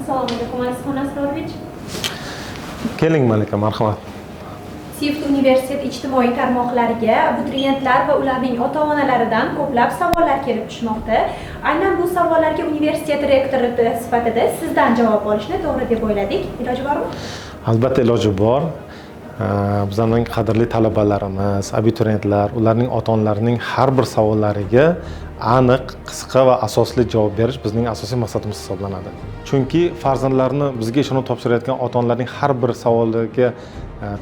Assalomu alaykum, Azizxon Asrorovich. Keling Malika, marhamat. TIFT universitet ijtimoiy tarmoqlariga abituriyentlar va ularning ota-onalaridan ko'plab savollar kelib tushmoqda. Aynan bu savollarga universitet rektori sifatida sizdan javob olishni to'g'ri deb o'yladik. Iloji bormi? Albatta iloji bor. Bizning qadrli talabalarimiz, abituriyentlar, ularning ota-onalarining har bir savollariga aniq, qisqa va asosli javob berish bizning asosiy maqsadimiz hisoblanadi. Chunki farzandlarni bizga ishonib topshirayotgan ota-onalarning har bir savoliga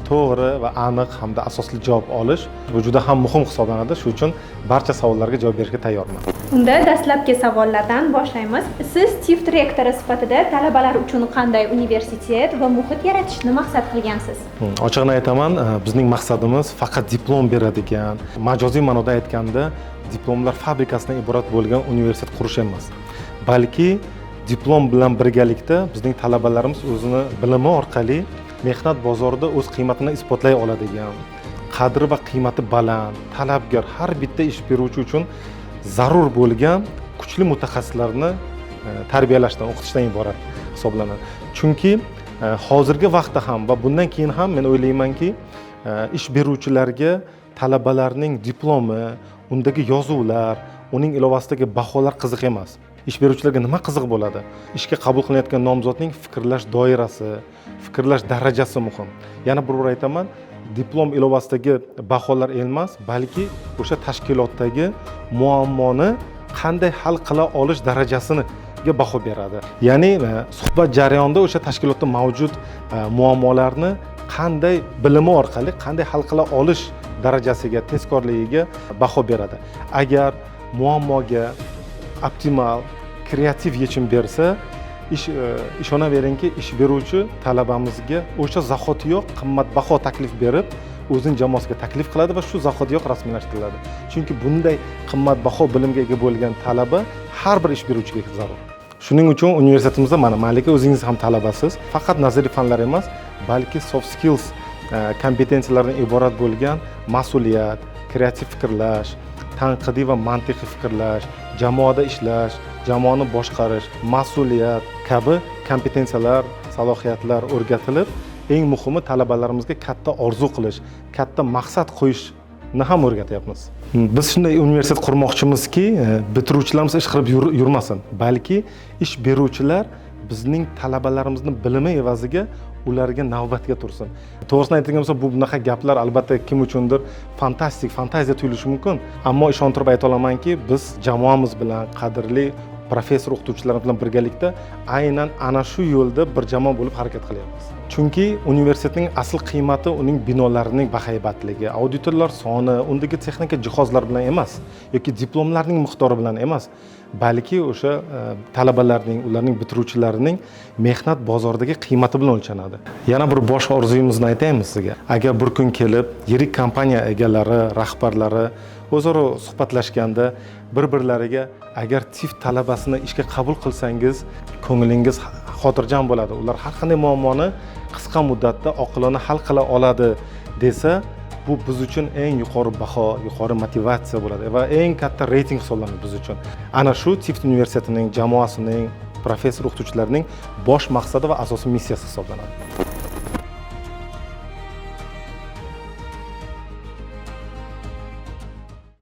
to'g'ri va aniq hamda asosli javob olish bu juda ham muhim hisoblanadi. Shuning uchun barcha savollarga javob berishga tayyorman. Unda dastlabki savollardan boshlaymiz. Siz TIFT rektori sifatida talabalar uchun qanday universitet va muhit yaratishni maqsad qilgansiz? Ochig'ini aytaman, bizning maqsadimiz faqat diplom beradigan, majoziy ma'noda aytganda diplomlar fabrikasidan iborat bo'lgan universitet qurish emas. Balki diplom bilan birgalikda bizning talabalarimiz o'zini bilimi orqali mehnat bozorida o'z qiymatini isbotlay oladigan, qadri va qiymati baland, talabgor, har bitta ish beruvchi uchun zarur bo'lgan kuchli mutaxassislarni tarbiyalashdan, o'qitishdan iborat hisoblanadi. Chunki hozirgi vaqtda ham va bundan keyin ham men o'ylaymanki, ish beruvchilarga talabalarning diplomi, undagi yozuvlar, uning ilovasidagi baholar qiziq emas. Ish beruvchilarga nima qiziq bo'ladi? Ishga qabul qilinayotgan nomzodning fikrlash doirasi, fikrlash darajasi muhim. Yana bir bor aytaman, diplom ilovasidagi baholar emas, balki o'sha tashkilotdagi muammoni qanday hal qila olish darajasiga baho beradi. Ya'ni suhbat jarayonida o'sha tashkilotda mavjud muammolarni qanday bilimi orqali qanday hal qila olish darajasiga, tezkorligiga baho beradi. Agar muammoga optimal, kreativ yechim bersa, ishonaveringki, ish beruvchi talabamizga o'sha zahotiyoq qimmatbaho taklif berib, o'zining jamoasiga taklif qiladi va shu zahotiyoq rasmiylashtiriladi. Chunki bunday qimmatbaho bilimga ega bo'lgan talaba har bir ish beruvchiga zarur. Shuning uchun universitetimizda mana Malika o'zingiz ham talabasiz. Faqat nazariy fanlar emas, balki soft skills kompetensiyalardan iborat bo'lgan mas'uliyat, kreativ fikrlash, tanqidiy va mantiqiy fikrlash, jamoada ishlash, jamoani boshqarish, mas'uliyat kabi kompetensiyalar, salohiyatlar o'rgatilib, eng muhimi talabalarimizga katta orzu qilish, katta maqsad qo'yishni ham o'rgatyapmiz. Biz shunday universitet qurmoqchimizki, bitiruvchilarimiz ish qilib yurmasin, balki ish beruvchilar bizning talabalarimizni bilimi evaziga ularga navbatga tursin. To'g'risini aytadigan bo'lsa, bu bunaqa gaplar albatta kim uchundir fantaziya tuyulishi mumkin, ammo ishontirib ayta olamanki, biz jamoamiz bilan, qadrli professor o'qituvchilarimiz bilan birgalikda aynan ana shu yo'lda bir jamoa bo'lib harakat qilyapmiz. Chunki universitetning asl qiymati uning binolarining bahaybatligi, auditorlar soni, undagi texnika jihozlar bilan emas, yoki diplomlarning miqdori bilan emas, balki o'sha talabalarning, ularning bitiruvchilarining mehnat bozoridagi qiymati bilan o'lchanadi. Yana bir bosh orzuyimizni aytaymiz sizga. Agar bir kun kelib, yirik kompaniya egalari, rahbarlari o'zaro suhbatlashganda bir-birlariga agar TIFT talabasini ishga qabul qilsangiz, ko'nglingiz xotirjam bo'ladi. Ular har qanday muammoni qisqa muddatda oqilona hal qila oladi desa, bu biz uchun eng yuqori baho, yuqori motivatsiya bo'ladi va eng katta reyting hisoblanadi biz uchun. Ana shu TIFT universitetining jamoasining, professor o'qituvchilarining bosh maqsadi va asosiy missiyasi hisoblanadi.